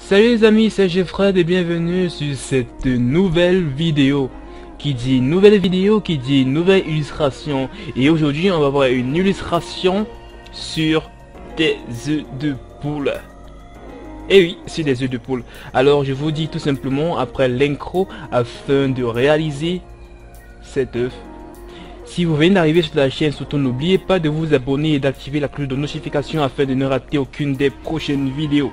Salut les amis, c'est Jeffred et bienvenue sur cette nouvelle vidéo. Qui dit nouvelle vidéo, qui dit nouvelle illustration. Et aujourd'hui on va voir une illustration sur des œufs de poule. Et oui, c'est des œufs de poule. Alors je vous dis tout simplement après l'intro afin de réaliser cet œuf. Si vous venez d'arriver sur la chaîne, surtout n'oubliez pas de vous abonner et d'activer la cloche de notification afin de ne rater aucune des prochaines vidéos.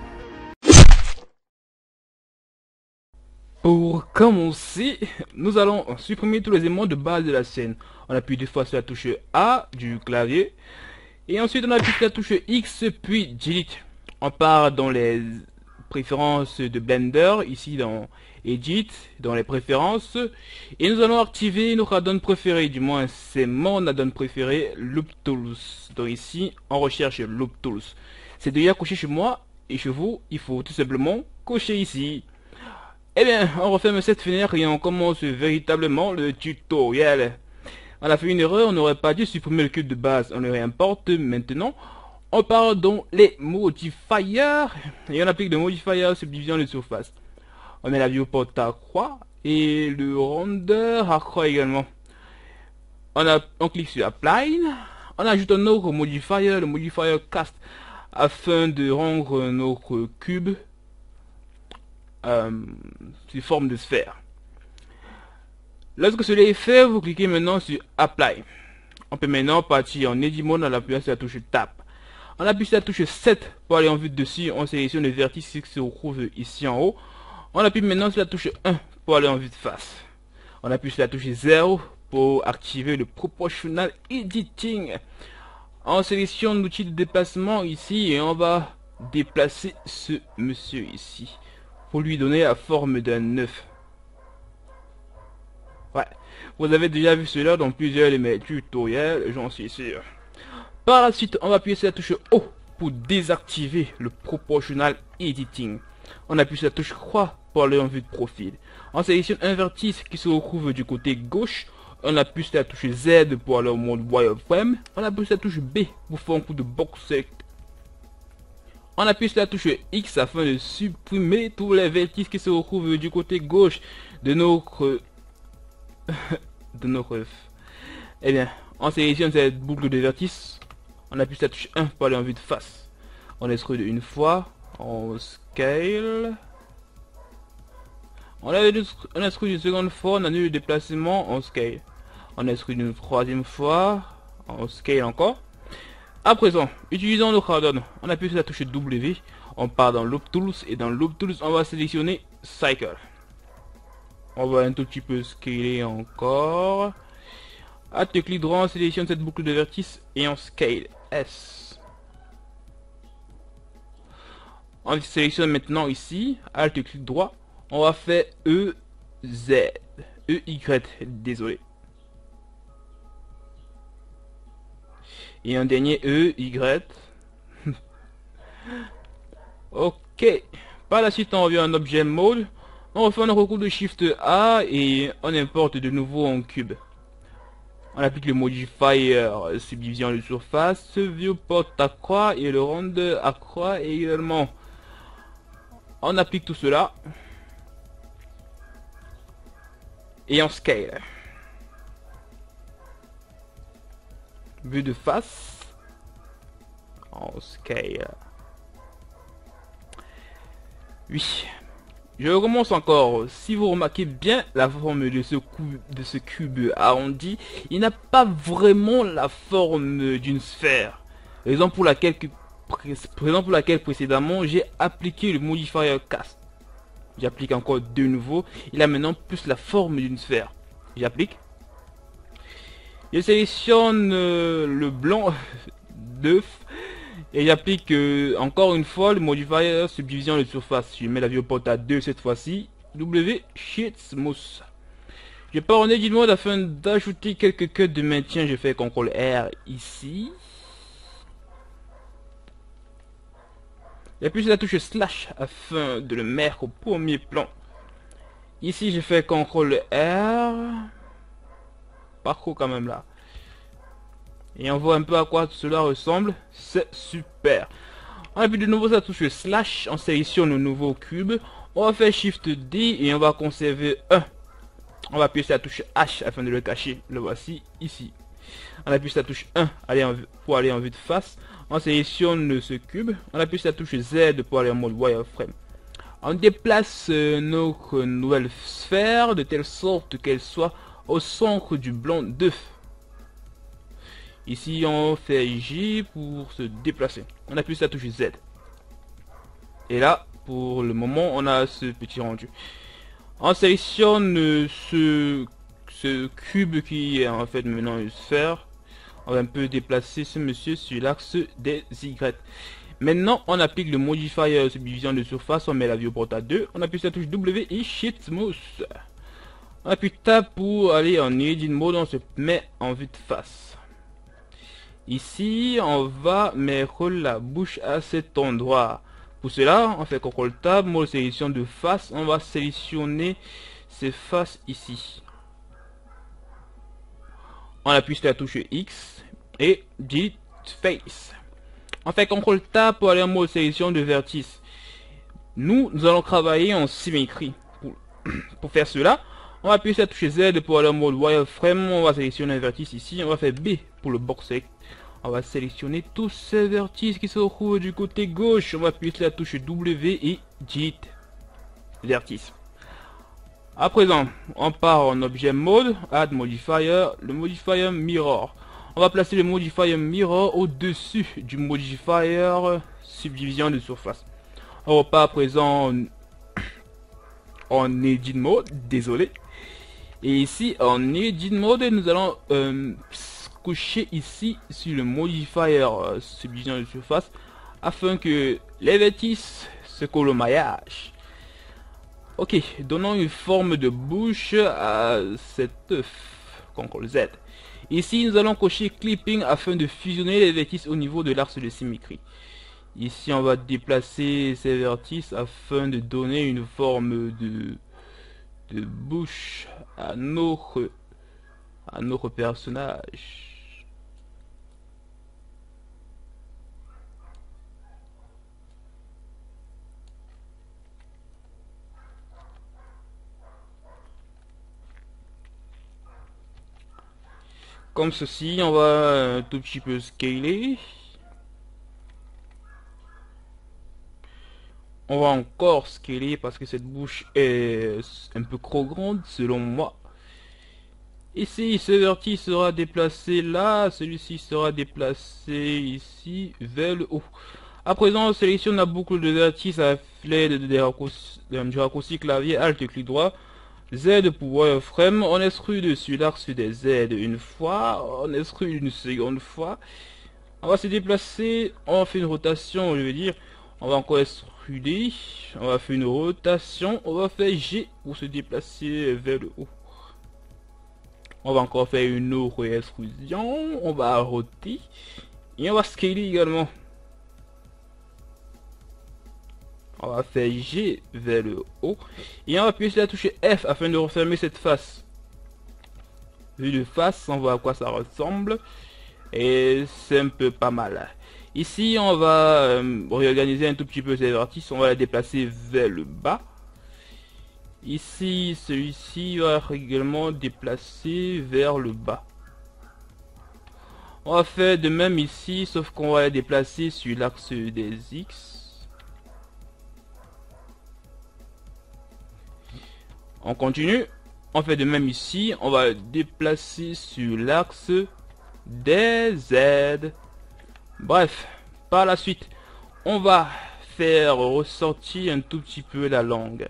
Pour commencer, nous allons supprimer tous les éléments de base de la scène. On appuie deux fois sur la touche A du clavier. Et ensuite on appuie sur la touche X puis Delete. On part dans les préférences de Blender, ici dans Edit, dans les préférences. Et nous allons activer notre add-on préféré, du moins c'est mon add-on préféré, Loop Tools. Donc ici, on recherche Loop Tools. C'est déjà coché chez moi et chez vous, il faut tout simplement cocher ici. Eh bien, on referme cette fenêtre et on commence véritablement le tutoriel. On a fait une erreur, on n'aurait pas dû supprimer le cube de base, on le réimporte maintenant. On part dans les modifiers et on applique le modifier subdivision de surface. On met la viewport à croix et le render à croix également. On clique sur Apply, on ajoute un autre modifier, le modifier cast, afin de rendre notre cube sous forme de sphère. Lorsque cela est fait, vous cliquez maintenant sur Apply. On peut maintenant partir en Edit Mode en appuyant sur la touche Tab. On appuie sur la touche 7 pour aller en vue dessus. On sélectionne le vertice qui se retrouve ici en haut. On appuie maintenant sur la touche 1 pour aller en vue de face. On appuie sur la touche 0 pour activer le Proportional Editing. On sélectionne l'outil de déplacement ici et on va déplacer ce monsieur ici pour lui donner la forme d'un œuf. Ouais, vous avez déjà vu cela dans plusieurs de mes tutoriels, j'en suis sûr. Par la suite, on va appuyer sur la touche O pour désactiver le Proportional Editing. On appuie sur la touche croix pour aller en vue de profil. On sélectionne un vertice qui se retrouve du côté gauche. On appuie sur la touche Z pour aller au mode wireframe. On appuie sur la touche B pour faire un coup de box select. On appuie sur la touche X afin de supprimer tous les vertices qui se retrouvent du côté gauche de notre œuf. Eh bien, on sélectionne cette boucle de vertices. On appuie sur la touche 1 pour aller en vue de face. On extrude une fois. On scale. On extrude une seconde fois. On annule le déplacement. On scale. On extrude une troisième fois. On scale encore. À présent, utilisons notre add-on, on appuie sur la touche W, on part dans Loop Tools et dans Loop Tools on va sélectionner Cycle. On va un tout petit peu scaler encore. Alt clic droit, on sélectionne cette boucle de vertice et on scale S. On sélectionne maintenant ici, Alt clic droit, on va faire EZ, EY, désolé. Et un dernier E, Y. Ok. Par la suite, on revient en Object Mode. On refait un recours de Shift A et on importe de nouveau en cube. On applique le modifier subdivision de surface, viewport à croix et le render à croix également. On applique tout cela. Et on scale. Vue de face, on scale. Oui, je recommence encore. Si vous remarquez bien la forme de ce cube arrondi, il n'a pas vraiment la forme d'une sphère. Raison pour laquelle précédemment j'ai appliqué le modifier cast. J'applique encore de nouveau. Il a maintenant plus la forme d'une sphère. J'applique. Je sélectionne le blanc d'œuf et j'applique encore une fois le modifier subdivision de surface. Je mets la viewport à 2 cette fois-ci. W Sheet Smooth. Je pars en Edit Mode afin d'ajouter quelques cuts de maintien. Je fais CTRL R ici. J'appuie sur la touche slash afin de le mettre au premier plan. Ici je fais CTRL R. Parcours quand même là. Et on voit un peu à quoi cela ressemble. C'est super. On appuie de nouveau sur la touche slash, on sélectionne le nouveau cube. On va faire Shift D et on va conserver 1. On va appuyer sur la touche H afin de le cacher. Le voici ici. On appuie sur la touche 1 pour aller en vue de face. On sélectionne ce cube. On appuie sur la touche Z pour aller en mode wireframe. On déplace notre nouvelle sphère de telle sorte qu'elle soit au centre du blanc d'œuf. Ici on fait J pour se déplacer. On appuie sur la touche Z. Et là, pour le moment, on a ce petit rendu. On sélectionne ce cube qui est en fait maintenant une sphère. On va un peu déplacer ce monsieur sur l'axe des Y. Maintenant, on applique le modifier subdivision de surface. On met la viewport à 2. On appuie sur la touche W et Shift Mouse. On appuie Tab pour aller en Edit Mode. On se met en vue de face. Ici, on va mettre la bouche à cet endroit. Pour cela, on fait CTRL Tab, mode sélection de face. On va sélectionner ces faces ici. On appuie sur la touche X et Delete Face. On fait CTRL Tab pour aller en mode sélection de vertice. Nous allons travailler en symétrie. Pour faire cela, on va appuyer sur la touche Z pour aller en mode wireframe. On va sélectionner un vertice ici. On va faire B pour le box select. On va sélectionner tous ces vertices qui se trouvent du côté gauche. On va appuyer sur la touche W et Delete Vertice. À présent, on part en objet mode, add modifier, le modifier mirror. On va placer le modifier mirror au-dessus du modifier subdivision de surface. On repart à présent en edit mode, désolé. Et ici en edit mode, nous allons coucher ici sur le modifier subdivision de surface afin que les vertices se collent au maillage. Ok, donnons une forme de bouche à cet œuf. CTRL Z. Ici nous allons cocher clipping afin de fusionner les vertices au niveau de l'axe de symétrie. Ici on va déplacer ces vertices afin de donner une forme de bouche à notre personnage. Comme ceci, on va un tout petit peu scaler. On va encore scaler parce que cette bouche est un peu trop grande selon moi. Ici, ce vertice sera déplacé là, celui-ci sera déplacé ici vers le haut. À présent, on sélectionne la boucle de vertice à l'aide du raccourci clavier Alt clic droit. Z pour wireframe, on extrude sur l'axe des Z une fois, on extrude une seconde fois. On va se déplacer, on fait une rotation, je veux dire, on va encore extruder, on va faire une rotation, on va faire G pour se déplacer vers le haut. On va encore faire une autre extrusion, on va roter, et on va scaler également. On va faire G vers le haut. Et on va appuyer sur la touche F afin de refermer cette face. Vue de face, on voit à quoi ça ressemble. Et c'est un peu pas mal. Ici, on va réorganiser un tout petit peu ces vertices. On va les déplacer vers le bas. Ici, celui-ci va également déplacer vers le bas. On va faire de même ici, sauf qu'on va les déplacer sur l'axe des X. On continue, on fait de même ici, on va déplacer sur l'axe des Z. Bref, par la suite, on va faire ressortir un tout petit peu la langue.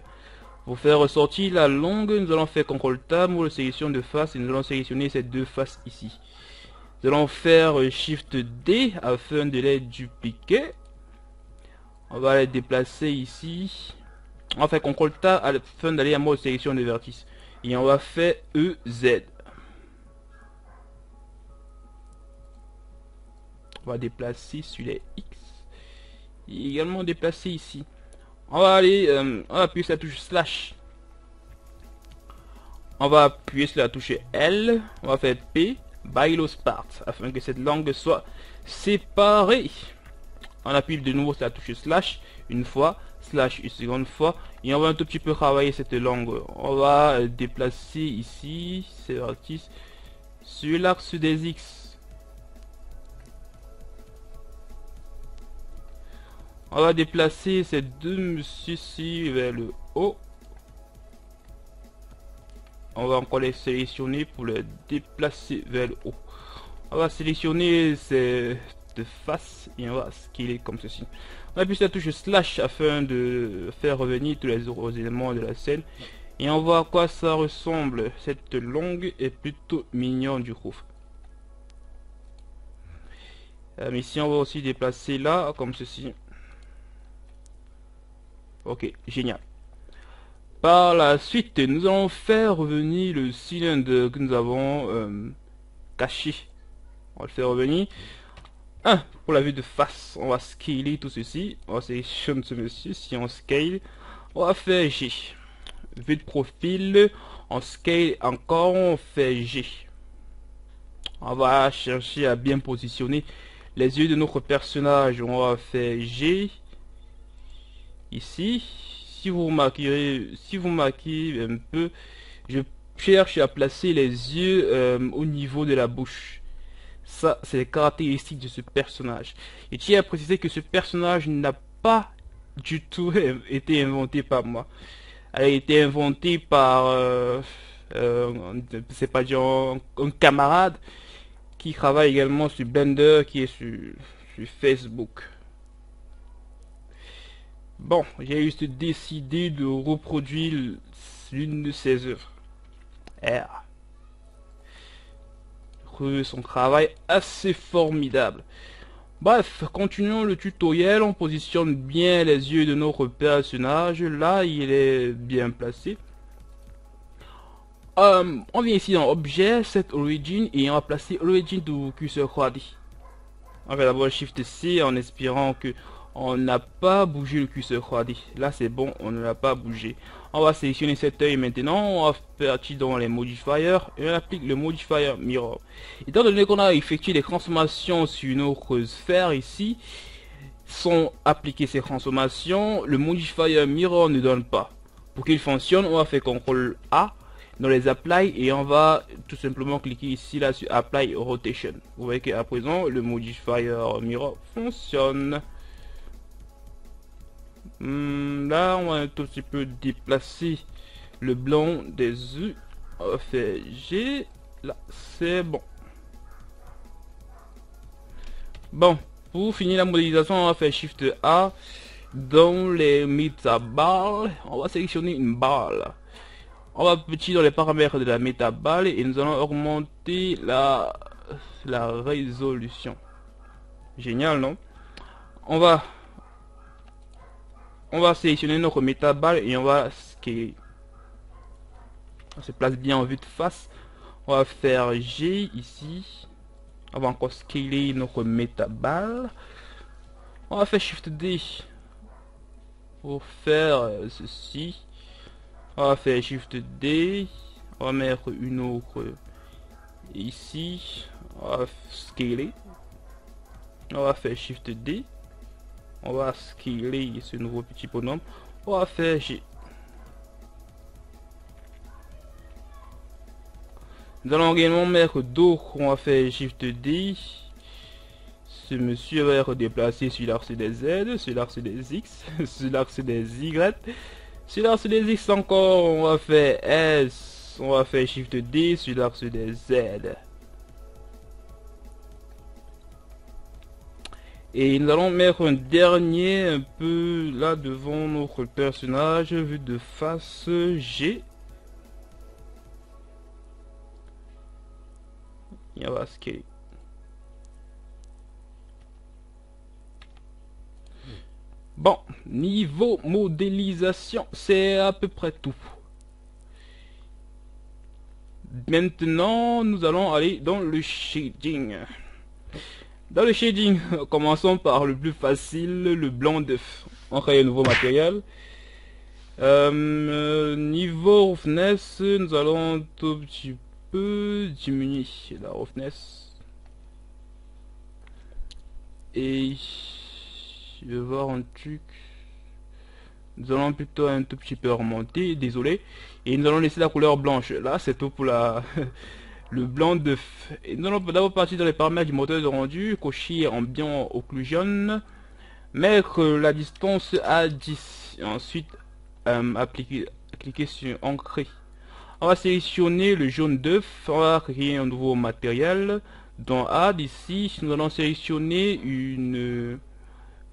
Pour faire ressortir la langue, nous allons faire CTRL Tab pour la sélection de face et nous allons sélectionner ces deux faces ici. Nous allons faire Shift D afin de les dupliquer. On va les déplacer ici. On fait CTRL Tab afin d'aller en mode sélection de vertices. Et on va faire EZ. On va déplacer sur les X. Et également déplacer ici. On va aller, on va appuyer sur la touche slash. On va appuyer sur la touche L. On va faire P, by low part, afin que cette langue soit séparée. On appuie de nouveau sur la touche slash une fois, slash une seconde fois, et on va un tout petit peu travailler cette langue. On va déplacer ici ces vertices sur l'axe des X. On va déplacer ces deux messieurs-ci vers le haut. On va encore les sélectionner pour les déplacer vers le haut. On va sélectionner ces de face et on va scaler comme ceci. On appuie sur la touche slash afin de faire revenir tous les autres éléments de la scène. Et on voit à quoi ça ressemble. Cette longue est plutôt mignonne du coup. Mais ici on va aussi déplacer là comme ceci. Ok, génial. Par la suite, nous allons faire revenir le cylindre que nous avons caché. On va le faire revenir. Pour la vue de face, on va scaler tout ceci. On va sélectionner ce monsieur. Si on scale, on va faire G. Vue de profil, on scale encore, on fait G. On va chercher à bien positionner les yeux de notre personnage. On va faire G. Ici, si vous marquez un peu, je cherche à placer les yeux au niveau de la bouche. Ça, c'est les caractéristiques de ce personnage. Et tiens à préciser que ce personnage n'a pas du tout été inventé par moi. Elle a été inventée par, c'est pas dire un camarade qui travaille également sur Blender, qui est sur Facebook. Bon, j'ai juste décidé de reproduire l'une de ses œuvres. R. Son travail assez formidable. Bref, continuons le tutoriel. On positionne bien les yeux de notre personnage. Là, il est bien placé. On vient ici dans Objet, Set Origin, et on va placer Origin du curseur 3D. On va d'abord Shift C en espérant que on n'a pas bougé le curseur 3D. Là c'est bon, on ne l'a pas bougé. On va sélectionner cet œil maintenant. On va partir dans les modifiers et on applique le modifier mirror. Étant donné qu'on a effectué des transformations sur notre sphère ici, sont appliquées ces transformations, le modifier mirror ne donne pas. Pour qu'il fonctionne, on va faire CTRL A dans les apply et on va tout simplement cliquer ici là sur apply rotation. Vous voyez qu'à présent le modifier mirror fonctionne. Là on va un tout petit peu déplacer le blanc des yeux. On va faire G. Là c'est bon. Bon, pour finir la modélisation, on va faire Shift A. Dans les métaballes, on va sélectionner une balle. On va petit dans les paramètres de la métaballe et nous allons augmenter la résolution. Génial, non? On va sélectionner notre métaballe et on va scaler. On se place bien en vue de face. On va faire G ici. On va encore scaler notre métaballe. On va faire Shift D pour faire ceci. On va faire Shift D. On va mettre une autre ici. On va scaler. On va faire Shift D. On va scaler ce nouveau petit bonhomme. On va faire G. Nous allons également mettre d'autres. On va faire Shift D. Ce monsieur va être déplacé sur l'axe des Z, sur l'axe des X, sur l'axe des Y. Sur l'axe des X encore, on va faire S. On va faire Shift D sur l'axe des Z. Et nous allons mettre un dernier un peu là devant notre personnage, vue de face G. Et on va scaler. Bon, niveau modélisation, c'est à peu près tout. Maintenant, nous allons aller dans le shading. Dans le shading, commençons par le plus facile, le blanc d'œuf. On crée un nouveau matériel. Niveau roughness, nous allons un tout petit peu diminuer la roughness. Et Je vais voir un truc. Nous allons plutôt un tout petit peu remonter, désolé. Et nous allons laisser la couleur blanche. Là, c'est tout pour la le blanc d'œuf. Et nous allons d'abord partir dans les paramètres du moteur de rendu, cocher ambient occlusion, mettre la distance à 10. Et ensuite, cliquer sur ancrer. On va sélectionner le jaune d'œuf, on va créer un nouveau matériel. Dans Add, ici, nous allons sélectionner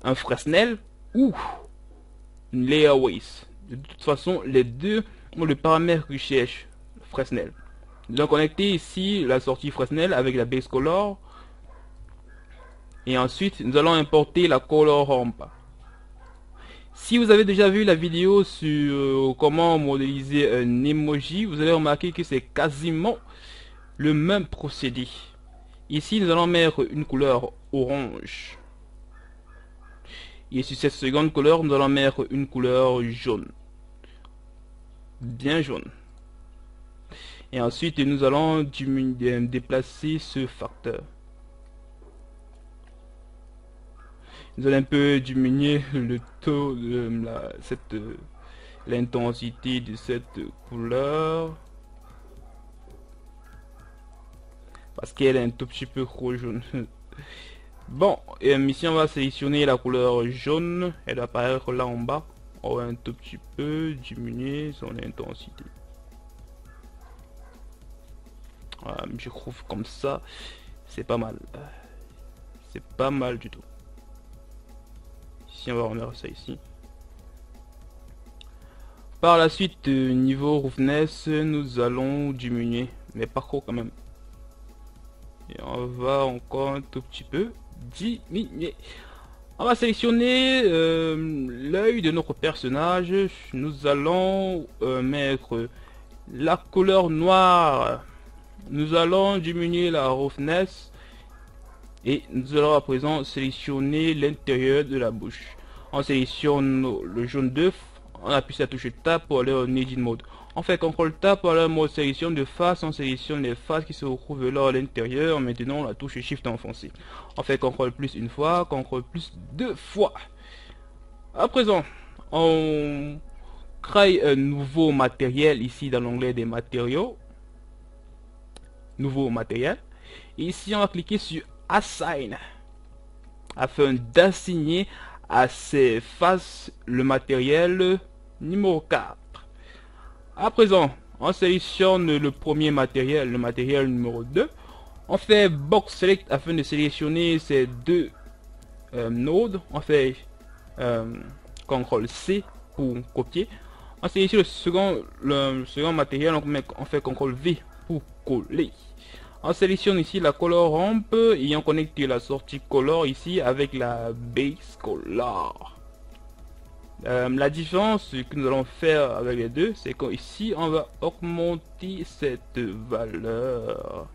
un Fresnel ou une Layaways. De toute façon, les deux ont le paramètre recherche Fresnel. Nous allons connecter ici la sortie Fresnel avec la base color. Et ensuite, nous allons importer la color ramp. Si vous avez déjà vu la vidéo sur comment modéliser un emoji, vous allez remarquer que c'est quasiment le même procédé. Ici, nous allons mettre une couleur orange. Et sur cette seconde couleur, nous allons mettre une couleur jaune. Bien jaune. Et ensuite, nous allons déplacer ce facteur. Nous allons un peu diminuer le taux de l'intensité de cette couleur. Parce qu'elle est un tout petit peu trop jaune. Bon, ici on va sélectionner la couleur jaune. Elle va apparaître là en bas. On va un tout petit peu diminuer son intensité. Voilà, je trouve comme ça, c'est pas mal. C'est pas mal du tout. Ici on va remettre ça ici. Par la suite, niveau roughness, nous allons diminuer. Mais pas trop quand même. Et on va encore un tout petit peu diminuer. On va sélectionner l'œil de notre personnage. Nous allons mettre la couleur noire. Nous allons diminuer la roughness. Et nous allons à présent sélectionner l'intérieur de la bouche. On sélectionne le jaune d'œuf. On appuie sur la touche Tab pour aller en Edit Mode. On fait CTRL Tab pour aller en mode sélection de face. On sélectionne les faces qui se retrouvent là à l'intérieur. Maintenant, la touche Shift enfoncée. On fait CTRL plus une fois, CTRL plus deux fois. À présent, on crée un nouveau matériel ici dans l'onglet des matériaux. Nouveau matériel. Et ici, on va cliquer sur Assign afin d'assigner à ces faces le matériel numéro 4. À présent, on sélectionne le premier matériel, le matériel numéro 2. On fait Box Select afin de sélectionner ces deux nodes. On fait CTRL C pour copier. On sélectionne le second matériel, on fait CTRL V pour coller. On sélectionne ici la color ramp et on connecte la sortie color ici avec la base color. La différence que nous allons faire avec les deux, c'est qu'ici on va augmenter cette valeur.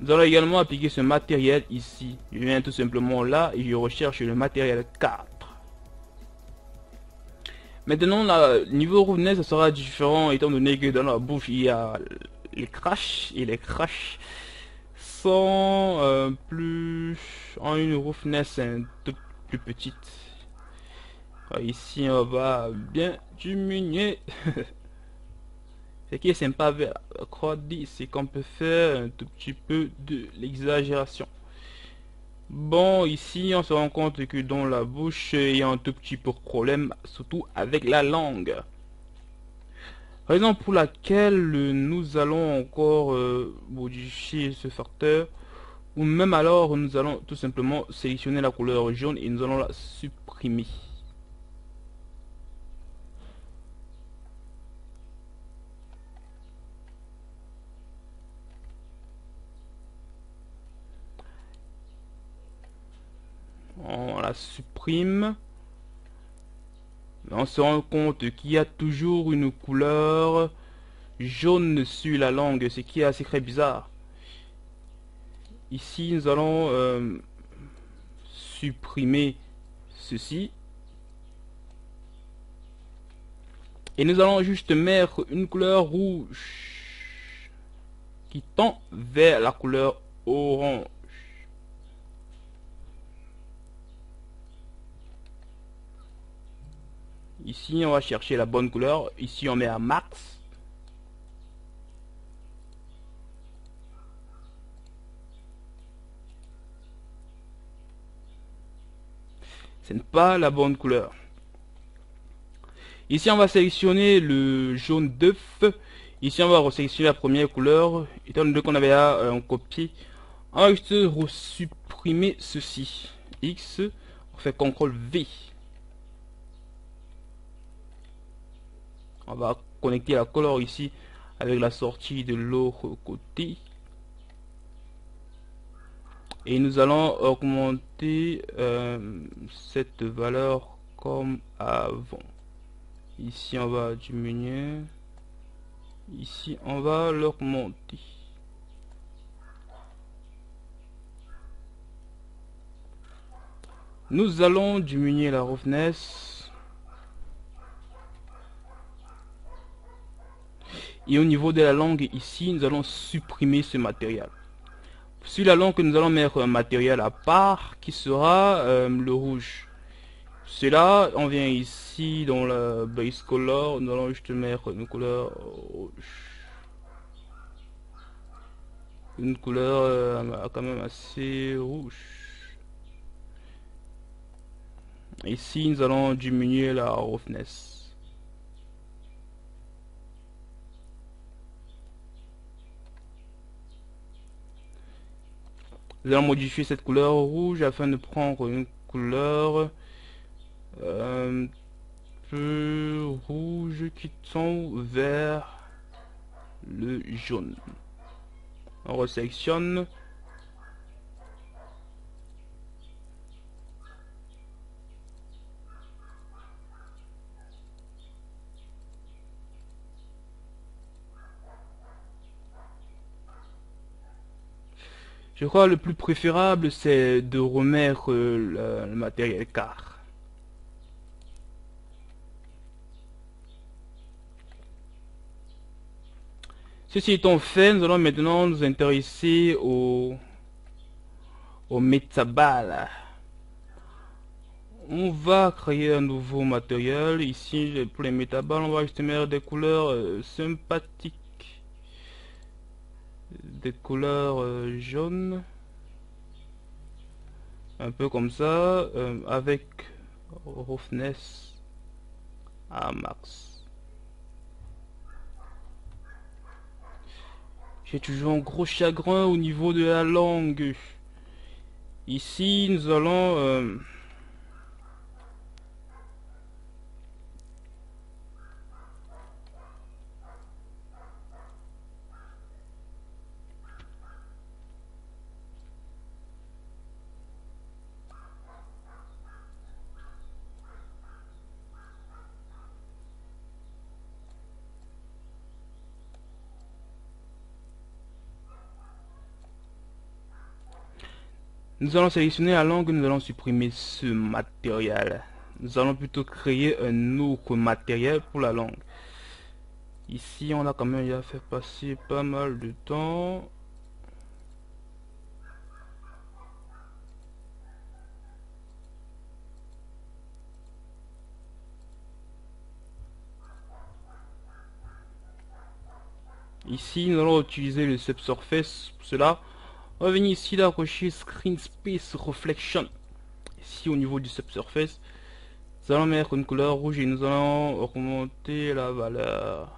Nous allons également appliquer ce matériel ici. Je viens tout simplement là et je recherche le matériel 4. Maintenant, le niveau roughness ça sera différent étant donné que dans la bouche il y a les crashs et les crashs sont en une roughness un tout plus petite. Ici on va bien diminuer. Ce qui est sympa avec la croix, c'est qu'on peut faire un tout petit peu de l'exagération. Bon, ici on se rend compte que dans la bouche il y a un tout petit peu de problème, surtout avec la langue. Raison pour laquelle nous allons encore modifier ce facteur, ou même alors nous allons tout simplement sélectionner la couleur jaune et nous allons la supprimer. On la supprime. On se rend compte qu'il y a toujours une couleur jaune sur la langue, ce qui est assez très bizarre. Ici nous allons supprimer ceci et nous allons juste mettre une couleur rouge qui tend vers la couleur orange. Ici, on va chercher la bonne couleur. Ici, on met à max. Ce n'est pas la bonne couleur. Ici, on va sélectionner le jaune d'œuf. Ici, on va resélectionner la première couleur. Étant donné qu'on avait un copier, on va juste supprimer ceci. X, on fait CTRL V. On va connecter la couleur ici avec la sortie de l'autre côté. Et nous allons augmenter cette valeur comme avant. Ici, on va diminuer. Ici, on va l'augmenter. Nous allons diminuer la roughness. Et au niveau de la langue, ici, nous allons supprimer ce matériel. Sur la langue, nous allons mettre un matériel à part qui sera le rouge. Cela, on vient ici dans la base color, nous allons juste mettre une couleur rouge. Une couleur quand même assez rouge. Ici, nous allons diminuer la roughness. Nous allons modifier cette couleur rouge afin de prendre une couleur peu rouge qui tend vers le jaune. On resélectionne. Je crois le plus préférable c'est de remettre le matériel car. Ceci étant fait, nous allons maintenant nous intéresser au métabal. On va créer un nouveau matériel. Ici, pour les métabals, on va juste mettre des couleurs sympathiques. Des couleurs jaunes. Un peu comme ça. Avec roughness à max. J'ai toujours un gros chagrin au niveau de la langue. Ici, nous allons... Nous allons sélectionner la langue, nous allons supprimer ce matériel. Nous allons plutôt créer un autre matériel pour la langue. Ici, on a quand même déjà fait passer pas mal de temps. Ici, nous allons utiliser le subsurface pour cela. On va venir ici d'accrocher Screen Space Reflection. Ici au niveau du subsurface, nous allons mettre une couleur rouge et nous allons augmenter la valeur.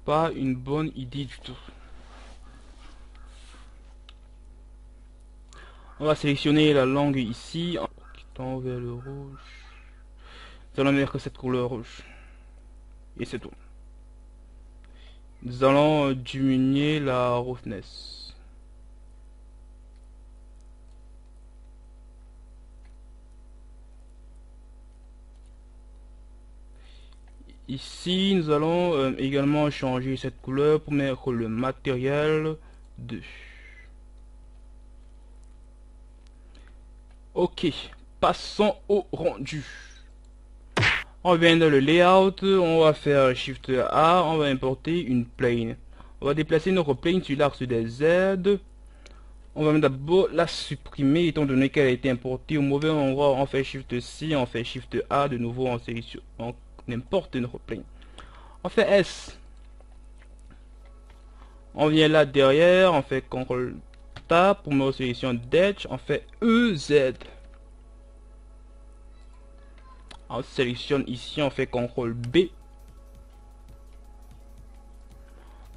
Pas une bonne idée du tout. On va sélectionner la langue ici en quittant vers le rouge. Nous allons mettre cette couleur rouge. Et c'est tout. Nous allons diminuer la roughness. Ici, nous allons également changer cette couleur pour mettre le matériel de. Ok, passons au rendu. On vient dans le layout, on va faire Shift A, on va importer une plane. On va déplacer notre plane sur l'axe des Z. On va d'abord la supprimer étant donné qu'elle a été importée au mauvais endroit. On fait Shift C, on fait Shift A, de nouveau on sélectionne, on importe notre plane. On fait S. On vient là derrière, on fait CTRL Tab pour notre sélection d'Edge, on fait EZ. On sélectionne ici, on fait CTRL B.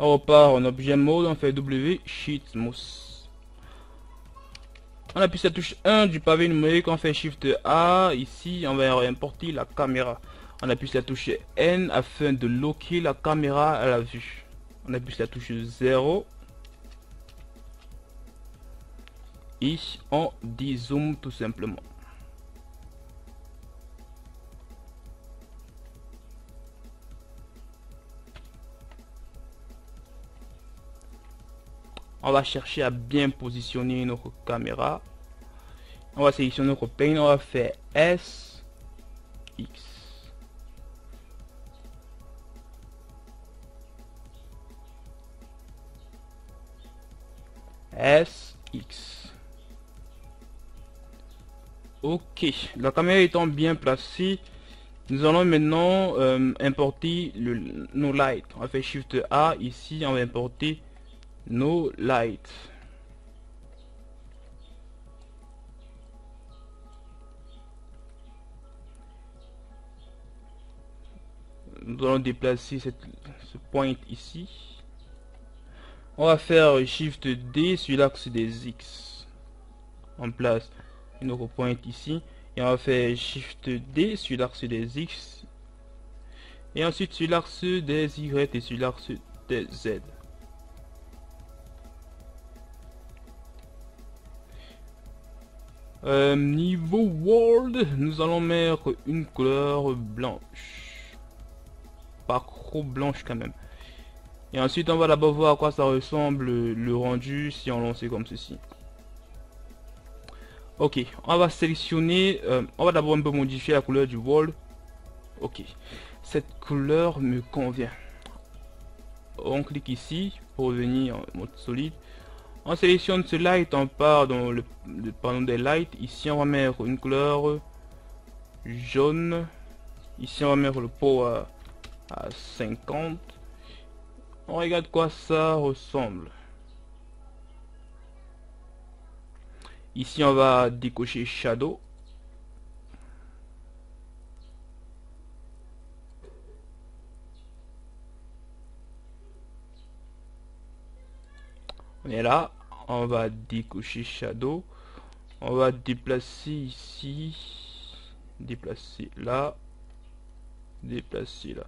On repart en objet mode, on fait W, Shift Mouse. On appuie sur la touche 1 du pavé numérique, on fait Shift A. Ici, on va importer la caméra. On appuie sur la touche N afin de loquer la caméra à la vue. On appuie sur la touche 0. Et on dézoome tout simplement. On va chercher à bien positionner notre caméra. On va sélectionner notre plane, on va faire S, X. S, X. Ok, la caméra étant bien placée, nous allons maintenant importer nos lights. On va faire Shift A, ici on va importer nos lights. Nous allons déplacer ce point ici. On va faire Shift D sur l'axe des X. On place notre point ici. Et on va faire Shift D sur l'axe des X. Et ensuite sur l'axe des Y et sur l'axe des Z. Niveau World, nous allons mettre une couleur blanche. Pas trop blanche quand même. Et ensuite on va d'abord voir à quoi ça ressemble le rendu si on lance comme ceci. Ok, on va sélectionner, on va d'abord un peu modifier la couleur du world. Ok, cette couleur me convient. On clique ici pour revenir en mode solide. On sélectionne ce light, on part dans le panneau des lights. Ici on va mettre une couleur jaune. Ici on va mettre le power à 50. On regarde quoi ça ressemble. Ici on va décocher Shadow. On est là, on va décocher Shadow. On va déplacer ici, déplacer là, déplacer là.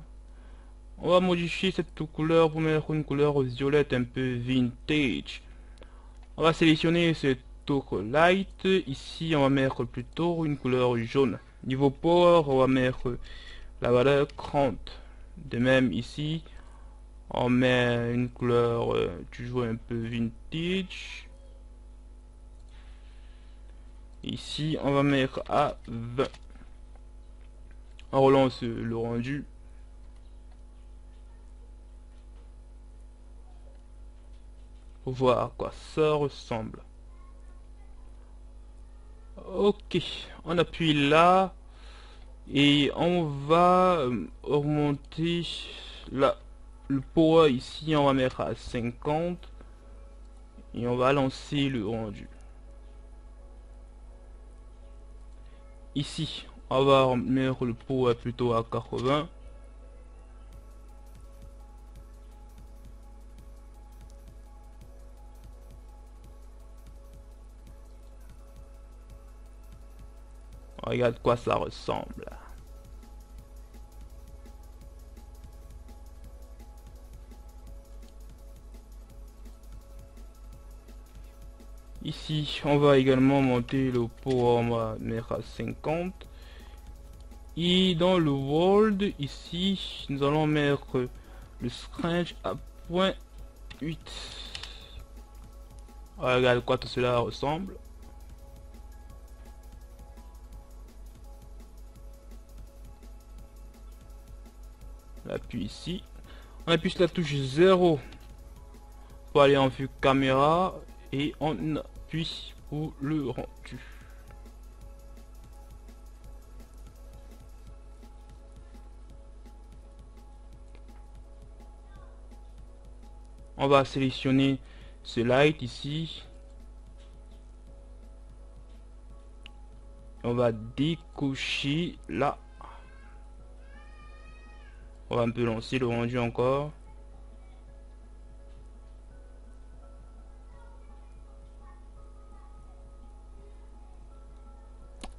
On va modifier cette couleur pour mettre une couleur violette un peu vintage. On va sélectionner ce autre light. Ici on va mettre plutôt une couleur jaune. Niveau power on va mettre la valeur 30. De même ici on met une couleur toujours un peu vintage. Ici on va mettre à 20. On relance le rendu. Pour voir à quoi ça ressemble. Ok, on appuie là et on va augmenter là le power. Ici on va mettre à 50 et on va lancer le rendu. Ici on va mettre le power plutôt à 80. Regarde quoi ça ressemble. Ici, on va également monter le power, on va mettre à 50. Et dans le world, ici, nous allons mettre le strange à 0.8. Regarde quoi tout cela ressemble. On appuie ici. On appuie sur la touche 0 pour aller en vue caméra et on puis pour le rendu. On va sélectionner ce light ici. On va décocher là. On va un peu lancer le rendu encore.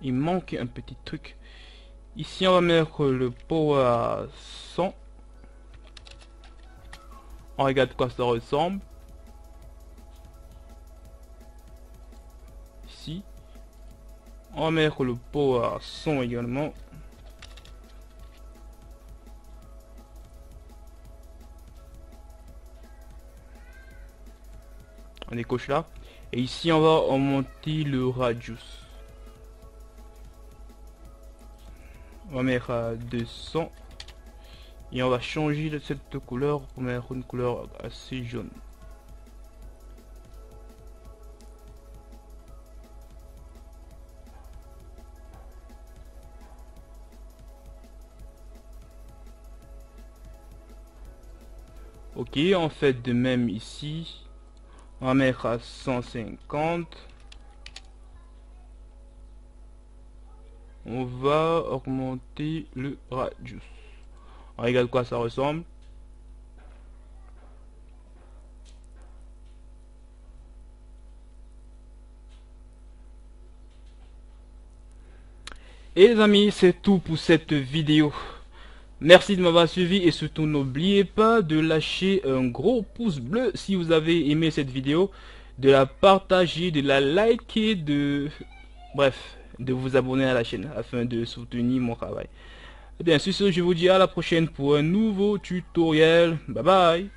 Il manque un petit truc. Ici, on va mettre le power à 100. On regarde quoi ça ressemble. Ici. On va mettre le power à 100 également. On décoche là. Et ici, on va augmenter le radius. On va mettre à 200. Et on va changer de cette couleur pour mettre une couleur assez jaune. Ok, on fait de même ici. On va mettre à 150. On va augmenter le radius. On regarde quoi ça ressemble. Et les amis, c'est tout pour cette vidéo. Merci de m'avoir suivi et surtout n'oubliez pas de lâcher un gros pouce bleu si vous avez aimé cette vidéo, de la partager, de la liker, bref, de vous abonner à la chaîne afin de soutenir mon travail. Et bien sur ce, je vous dis à la prochaine pour un nouveau tutoriel. Bye bye.